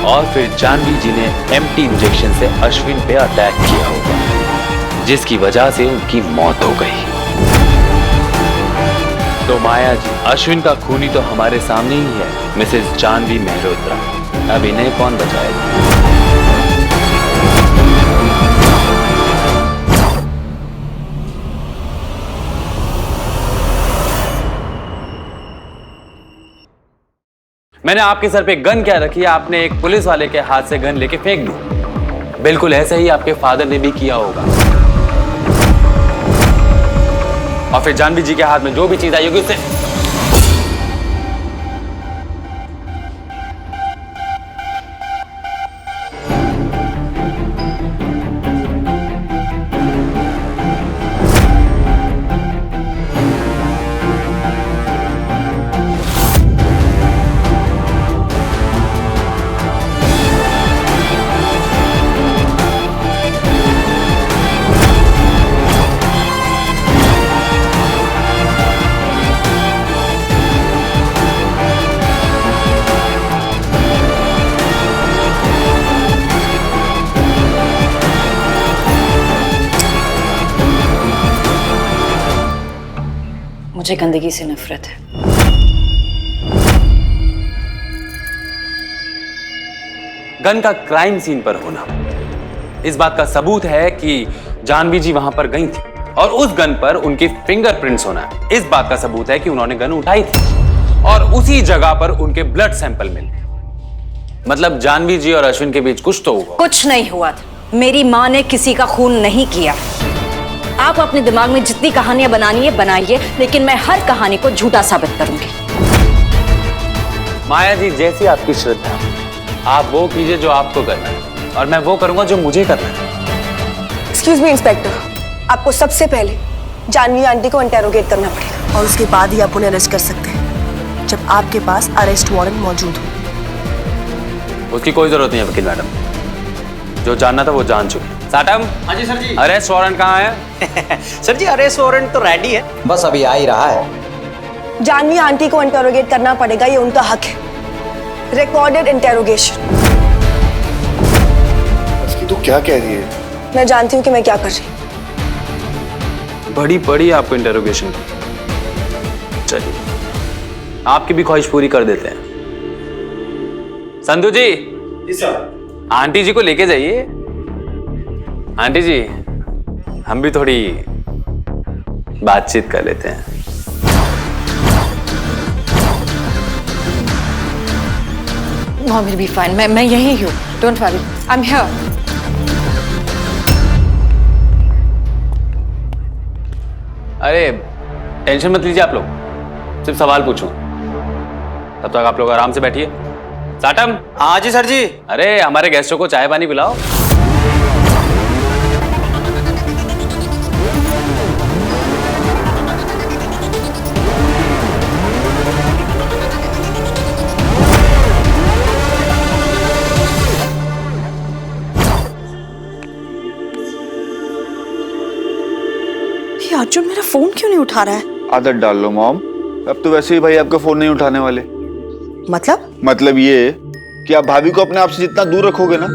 और फिर जानवी जी ने एम्प्टी इंजेक्शन से अश्विन पे अटैक किया होगा, जिसकी वजह से उनकी मौत हो गई। तो माया जी, अश्विन का खूनी तो हमारे सामने ही है, मिसेस जानवी मेहरोत्रा। अब इन्हें कौन बचाएगा? मैंने आपके सर पे गन क्या रखी है, आपने एक पुलिस वाले के हाथ से गन लेके फेंक दी। बिल्कुल ऐसे ही आपके फादर ने भी किया होगा। और फिर जानवी जी के हाथ में जो भी चीज आई होगी उससे मुझे गंदगी से नफरत है। गन का क्राइम सीन पर होना इस बात का सबूत है कि जानवी जी वहां पर गई थी, और उस गन पर उनके फिंगरप्रिंट्स होना इस बात का सबूत है कि उन्होंने गन उठाई थी, और उसी जगह पर उनके ब्लड सैंपल मिले। मतलब जानवी जी और अश्विन के बीच कुछ तो हुआ। कुछ नहीं हुआ था। मेरी माँ ने किसी का खून नहीं किया। आप अपने दिमाग में जितनी कहानियां बनानी है बनाइए, लेकिन मैं हर कहानी को झूठा साबित करूंगी। माया जी, जैसी आपकी श्रद्धा, आप वो कीजिए जो आपको करना है, और मैं वो करूंगा जो मुझे करना है। एक्सक्यूज मी इंस्पेक्टर, आपको सबसे पहले जानवी आंटी को इंटेरोगेट करना पड़ेगा और उसके बाद ही आप उन्हें अरेस्ट कर सकते हैं। जब आपके पास अरेस्ट वारंट मौजूद हो। उसकी कोई जरूरत नहीं है वकील मैडम, जो जानना था वो जान चुके। साटम। हाँ जी सर जी। अरेस्ट वारंट कहाँ है? सर जी अरेस्ट वारंट तो रेडी है, बस अभी आ ही रहा है। जानवी आंटी को इंटरोगेट करना पड़ेगा, ये उनका हक है। Recorded interrogation. उसकी तो क्या कह रही है? मैं जानती हूँ कि मैं क्या कर रही हूँ। बड़ी बड़ी आपको इंटेरोगेशन की। चलिए आपकी भी ख्वाहिश पूरी कर देते हैं। संधू जी। जी सर। आंटी जी को लेके जाइए। आंटी जी हम भी थोड़ी बातचीत कर लेते हैं। मॉम विल बी फाइन, मैं यही हूँ, don't worry, I am here. अरे टेंशन मत लीजिए आप लोग, सिर्फ सवाल पूछूं, तब तक आप लोग आराम से बैठिए। साटम। हाँ जी सर जी। अरे हमारे गेस्टों को चाय पानी पिलाओ। ये अर्जुन मेरा फोन क्यों नहीं उठा रहा है? आदत डाल लो मॉम, अब तो वैसे ही भाई आपका फोन नहीं उठाने वाले। मतलब ये कि आप भाभी को अपने आप से जितना दूर रखोगे ना,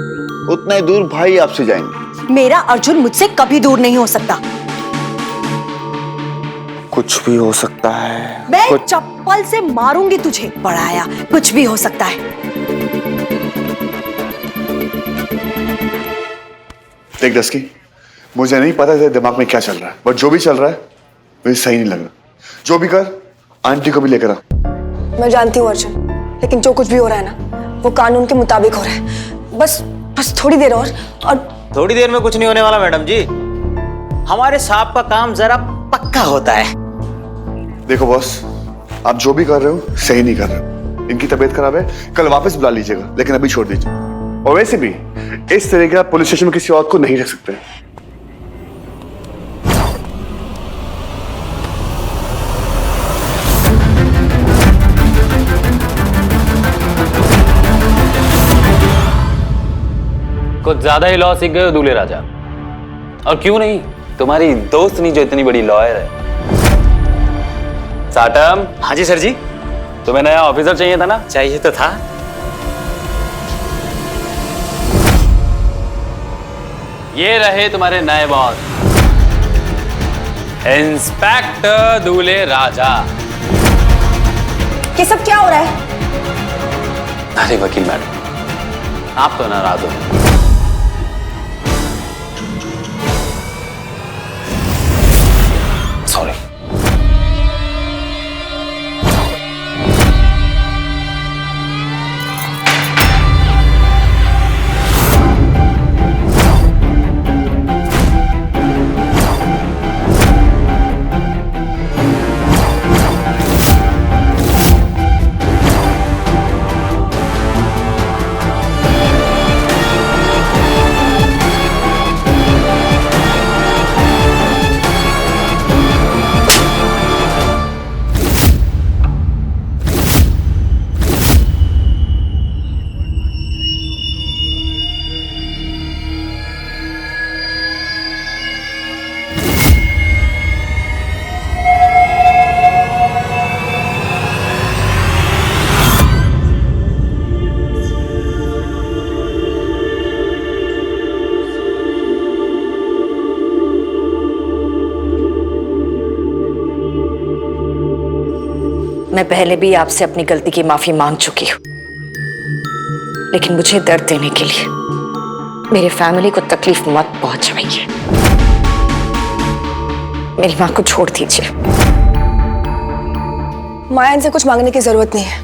उतना ही दूर भाई आपसे जाएंगे। मेरा अर्जुन मुझसे कभी दूर नहीं हो सकता। कुछ भी हो सकता है। मैं चप्पल से मारूंगी तुझे, बढ़ाया कुछ भी हो सकता है। देख दस्की, मुझे नहीं पता तेरे दिमाग में क्या चल रहा है, बट जो भी चल रहा है मुझे सही नहीं लग रहा। जो भी कर, आंटी को भी लेकर आ। मैं जानती हूँ अर्जुन, लेकिन जो कुछ भी हो रहा है ना, वो कानून के मुताबिक हो रहा है। बस थोड़ी देर और थोड़ी देर में कुछ नहीं होने वाला मैडम जी, हमारे सांप का काम जरा पक्का होता है। देखो बॉस, आप जो भी कर रहे हो सही नहीं कर रहे हो। इनकी तबीयत खराब है, कल वापस बुला लीजिएगा, लेकिन अभी छोड़ दीजिए। और वैसे भी इस तरह का पुलिस स्टेशन में किसी और को नहीं रख सकते। कुछ ज्यादा ही लॉ सीख गए हो दूल्हे राजा। और क्यों नहीं, तुम्हारी दोस्त नहीं जो इतनी बड़ी लॉयर है। साटम। हाँ जी सर जी। तुम्हें नया ऑफिसर चाहिए था ना? चाहिए तो था। ये रहे तुम्हारे नए बॉस, इंस्पेक्टर दूल्हे राजा। ये सब क्या हो रहा है? अरे वकील मैडम, आप तो नाराज हो। सॉरी। मैं पहले भी आपसे अपनी गलती की माफी मांग चुकी हूँ, लेकिन मुझे दर्द देने के लिए मेरे फैमिली को तकलीफ मत पहुंचाइए। मेरी माँ को छोड़ दीजिए। माया, इनसे कुछ मांगने की जरूरत नहीं है,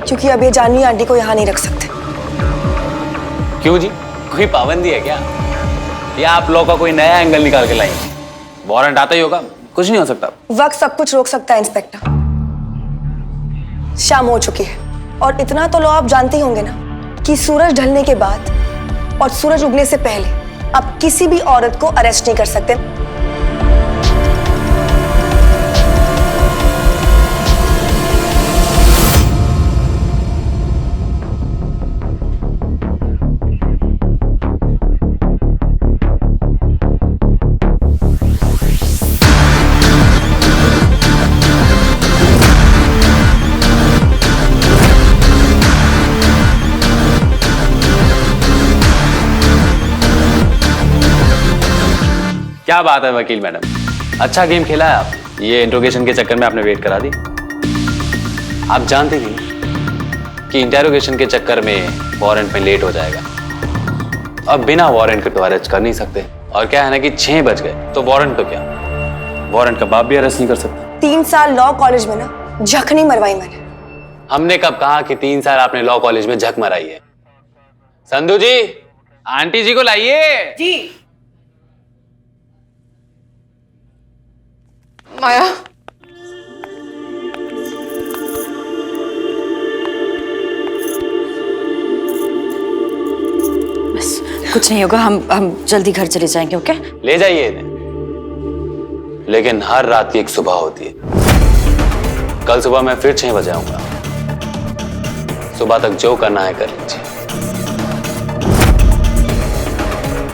क्योंकि अब ये जानवी आंटी को यहाँ नहीं रख सकते। क्यों जी, कोई पाबंदी है क्या? या आप लोग का कोई नया एंगल निकाल के लाएंगे? वारंट आता ही होगा, कुछ नहीं हो सकता। वक्त सब कुछ रोक सकता है इंस्पेक्टर। शाम हो चुकी है और इतना तो लो आप जानते ही होंगे ना कि सूरज ढलने के बाद और सूरज उगने से पहले आप किसी भी औरत को अरेस्ट नहीं कर सकते। क्या बात है वकील मैडम, अच्छा गेम खेला है आप। ये इंट्रोगेशन के चक्कर में आपने वेट करा दी। आप जानते ही कि इंटेरोगेशन के चक्कर में वारंट में लेट हो जाएगा। अब बिना वारंट के तो अरेस्ट कर नहीं सकते, और क्या है ना कि 6 बज गए तो वारंट तो क्या, वारंट का बाप भी अरेस्ट नहीं कर सकता। 3 साल लॉ कॉलेज में ना झक नहीं मरवाई मैंने। हमने कब कहा कि 3 साल आपने लॉ कॉलेज में झक मराई है? संधू जी, आंटी जी को लाइए। जी। माया, बस कुछ नहीं होगा, हम जल्दी घर चले जाएंगे। ओके, ले जाइए इन्हें, लेकिन हर रात की एक सुबह होती है। कल सुबह मैं फिर 6 बजे आऊंगा। सुबह तक जो करना है कर लीजिए।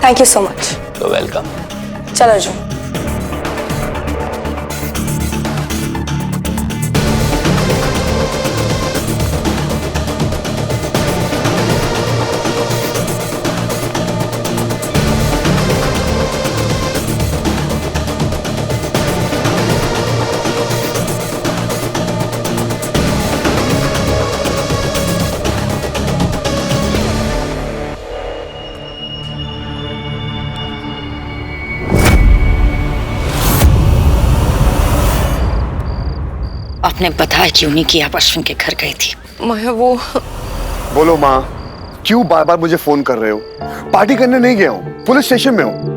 Thank you so much. तो वेलकम। चलो अर्जुन। आपने बताया क्यों नहीं कि आप अश्विन के घर गई थी? माया वो बोलो माँ, क्यों बार बार मुझे फोन कर रहे हो? पार्टी करने नहीं गया हूँ, पुलिस स्टेशन में हूँ।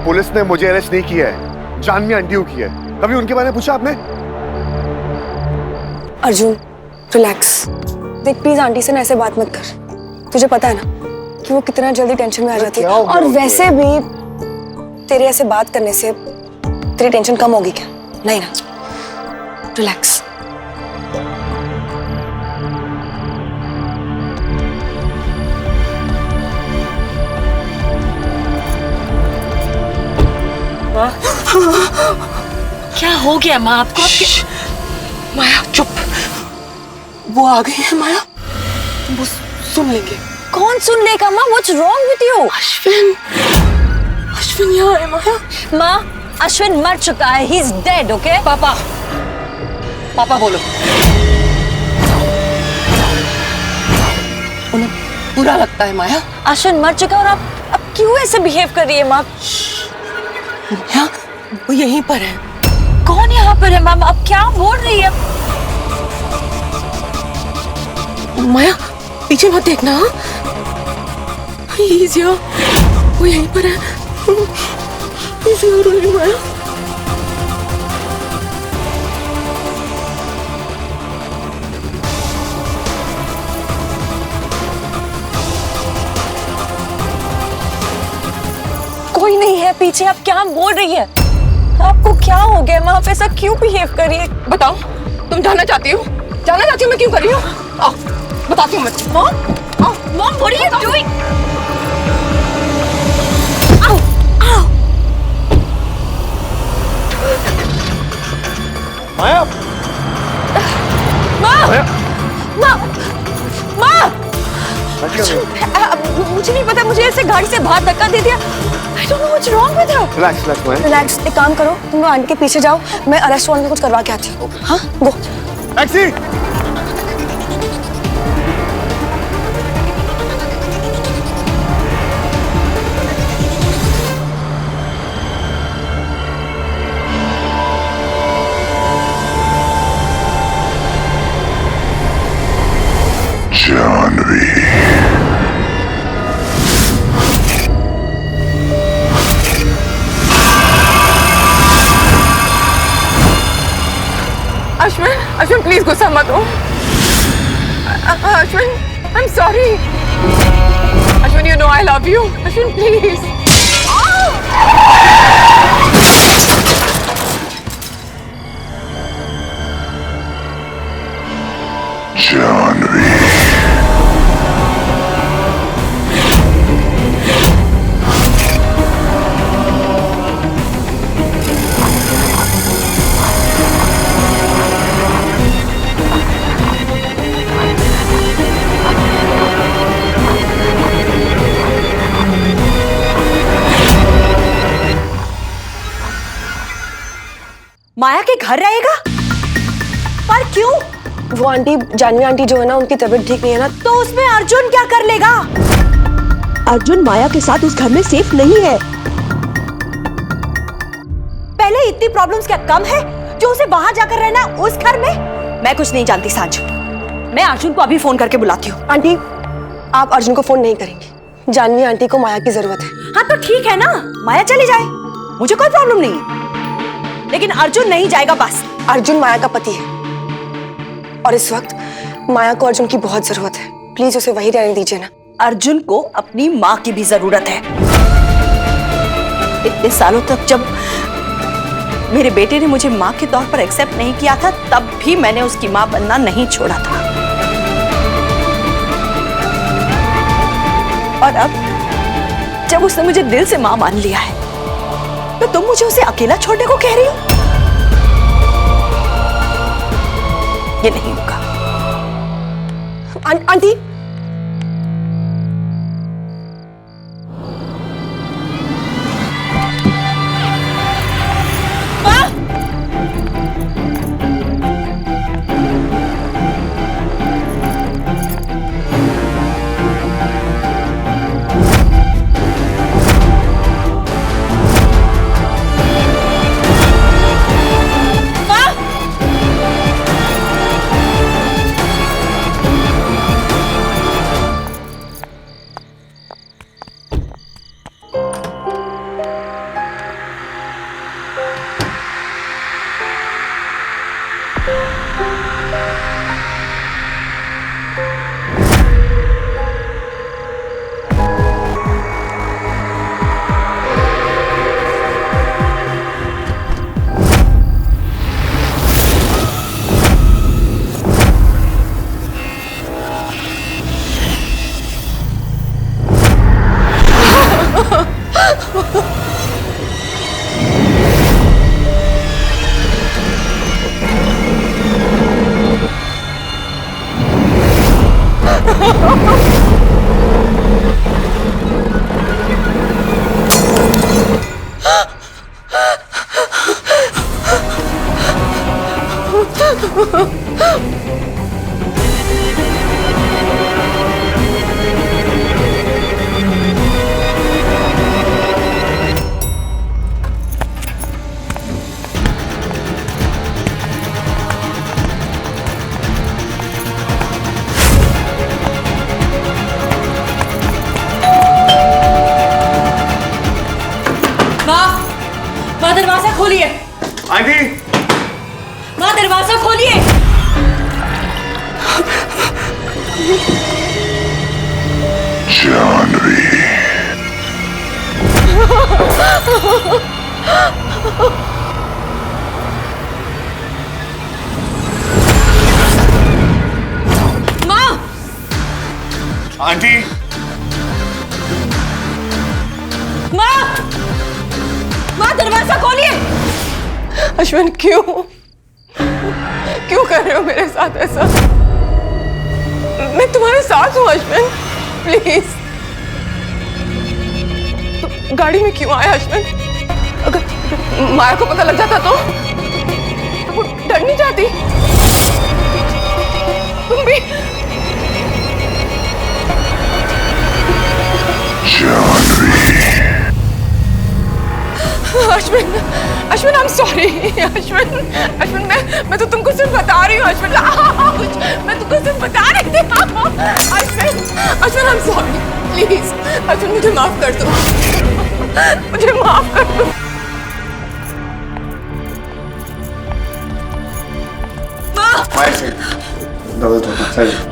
पुलिस ने मुझे अरेस्ट नहीं किया है, जानवी आंटी को किया है। कभी उनके बारे में पूछा आपने? अर्जुन रिलैक्स। देख प्लीज आंटी से ना ऐसे बात मत कर। तुझे पता है ना कि वो कितना जल्दी टेंशन में आ जाती है, और वैसे भी तेरे ऐसे बात करने से तेरी टेंशन कम होगी क्या? नहीं ना, रिलैक्स। क्या हो गया माँ आपको? आपके... माया चुप, वो आ गई है माया, वो सुन लेंगे। कौन सुन लेगा माँ? What's wrong with you? Ashwin, Ashwin यहाँ है माया। माँ, अश्विन मर चुका है, ही इज डेड। ओके पापा, पापा बोलो। उन्हें बुरा लगता है माया? अश्विन मर चुका है, और आप क्यों ऐसे बिहेव कर रही है माँ? माया वो यहीं पर है। कौन यहाँ पर है मैम? आप क्या बोल रही है? माया पीछे मत देखना। प्लीज यार, वो यहीं पर है। प्लीज यार माया। कोई नहीं है पीछे, आप क्या बोल रही है? आपको क्या हो गया माँ? आप ऐसा क्यों बिहेव कर रही है? बताओ, तुम जानना चाहती हो? जानना चाहती हो मैं क्यों कर रही हूँ? आओ बताती हूँ मैं। Mom, mom what are you doing? आओ, आओ। माया, माँ, माँ, माँ। रिलैक्स, मुझे नहीं पता, मुझे ऐसे गाड़ी से बाहर धक्का दे दिया। I don't know what's wrong with her. Relax Maya. Relax. एक काम करो, तुम लोग आंटी के पीछे जाओ, मैं अरेस्ट वारंट में कुछ करवा के आती हूँ। हाँ, go. Taxi. Janvi, Ashwin, Ashwin please गुस्सा मत हो। Ashwin, I am sorry. Ashwin you know I love you. Ashwin please. Maya के घर रहेगा? पर क्यों? वो आंटी, जानवी आंटी जो है ना, उनकी तबीयत ठीक नहीं है ना। तो उसमें अर्जुन क्या कर लेगा? अर्जुन माया के साथ उस घर में सेफ नहीं है। पहले इतनी प्रॉब्लम्स क्या कम है जो उसे वहां जाकर रहना उस घर में? मैं कुछ नहीं जानती सांझ, मैं अर्जुन को अभी फोन करके बुलाती हूँ। आंटी, आप अर्जुन को फोन नहीं करेंगी। जानवी आंटी को माया की जरूरत है। हाँ तो ठीक है ना, माया चली जाए, मुझे कोई प्रॉब्लम नहीं है, लेकिन अर्जुन नहीं जाएगा बस। अर्जुन माया का पति है और इस वक्त माया को अर्जुन की बहुत जरूरत है। प्लीज उसे वहीं रहने दीजिए ना। अर्जुन को अपनी माँ की भी जरूरत है। इतने सालों तक जब मेरे बेटे ने मुझे माँ के तौर पर एक्सेप्ट नहीं किया था, तब भी मैंने उसकी माँ बनना नहीं छोड़ा था। और अब जब उसने मुझे दिल से माँ मान लिया है, तो तुम मुझे उसे अकेला छोड़ने को कह रही हो? ये नहीं होगा। आंटी, माँ दरवाजा खोलिए। आंटी, माँ दरवाजा खोलिए। जानवी, माँ, आंटी, माँ, माँ दरवाजा खोलिए। अश्विन, क्यों कर रहे हो मेरे साथ ऐसा? मैं तुम्हारे साथ हूँ अश्विन, प्लीज। तो गाड़ी में क्यों आया अश्विन? अगर माया को पता लग जाता तो वो डर नहीं जाती? तुम भी? Ashwin, Ashwin, I am sorry. Ashwin, मैं तो तुमको सिर्फ बता रही हूँ अश्विन। मैं तुमको सिर्फ बता रही थी। Ashwin, I am sorry, please. Ashwin, मुझे माफ कर दो, मुझे माफ कर दो। माया से दर्द सही।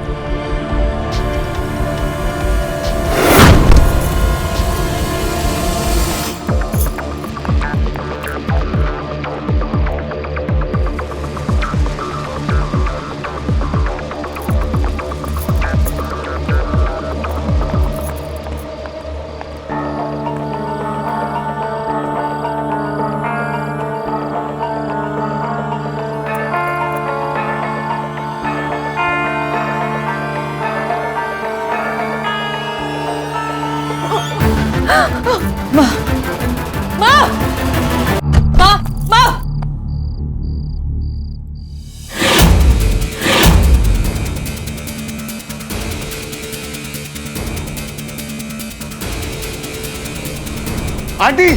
आंटी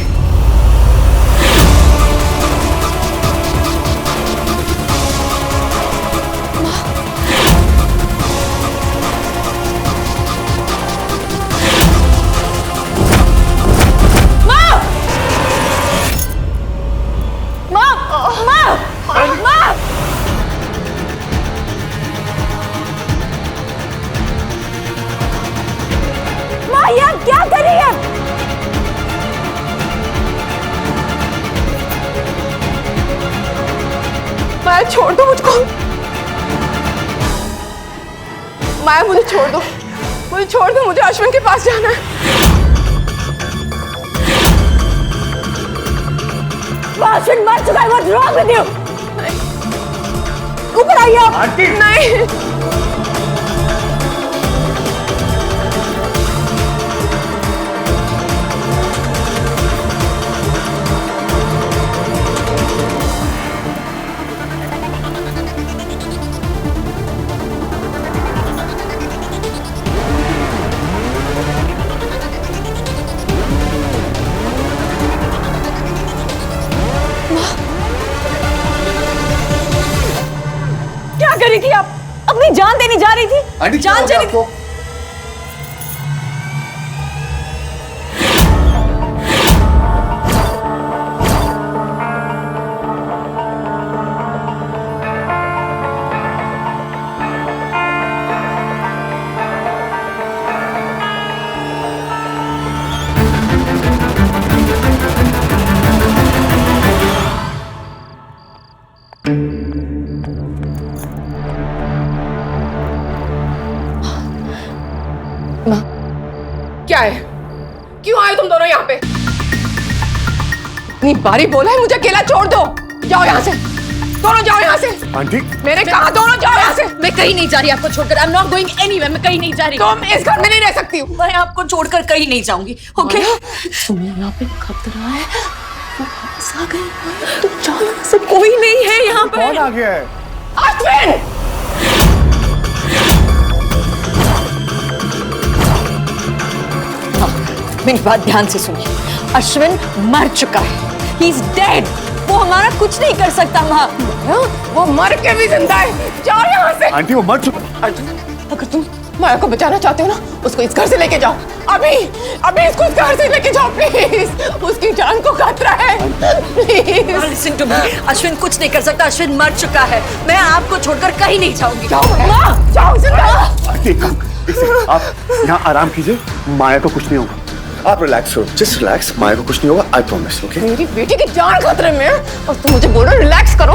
क्या कर रही है? माया छोड़ दो मुझको। माया मुझे छोड़ दो, मुझे छोड़ दो, मुझे अश्विन के पास जाना है। अश्विन मर चुका है, व्हाट्स रॉन्ग विद यू? ऊपर आइए आप। आंटी नहीं क्या कर रही थी आप? अपनी जान देने जा रही थी? आंटी जान चली आपको क्या है? क्यों आए तुम दोनों यहाँ पे? इतनी बारी बोला है मुझे अकेला छोड़ दो। जाओ यहाँ से, दोनों जाओ यहाँ से। आंटी मैंने कहा दोनों जाओ यहाँ से। मैं कहीं नहीं जा रही आपको छोड़कर। I am not going anywhere. मैं कहीं नहीं जा रही। तुम इस घर में नहीं रह सकती हो। मैं आपको छोड़कर कहीं नहीं जाऊंगी। ओके? तुम्हें यहाँ पे खतरा है, वो वापस आ गए। तुम जाओ यहाँ से। कोई नहीं है यहाँ पे। कौन आ गया है? अश्विन! मेरी बात ध्यान से सुनिए। अश्विन मर चुका है। He is dead. वो हमारा कुछ नहीं कर सकता माँ। वो मर के भी जिंदा है। जाओ यहाँ से। आंटी वो मर चुका। अर्जुन, अगर तुम माया को बचाना चाहते हो ना, उसको इस घर से लेके जाओ। अभी अभी इसको इस घर से लेके जाओ प्लीज। उसकी जान को खतरा है। Please listen to me. Ashwin कुछ नहीं कर सकता। अश्विन मर चुका है। मैं आपको छोड़कर कहीं नहीं जाऊंगी। जाओ जाओ जिंदा। आंटी एक काम करो, आप यहाँ आराम कीजिए, माया को कुछ नहीं होगा। आप रिलैक्स हो, जस्ट रिलैक्स। माया को कुछ नहीं होगा, आई प्रॉमिस। ओके? मेरी बेटी की जान खतरे में है और तुम मुझे बोल रहे हो रिलैक्स करो।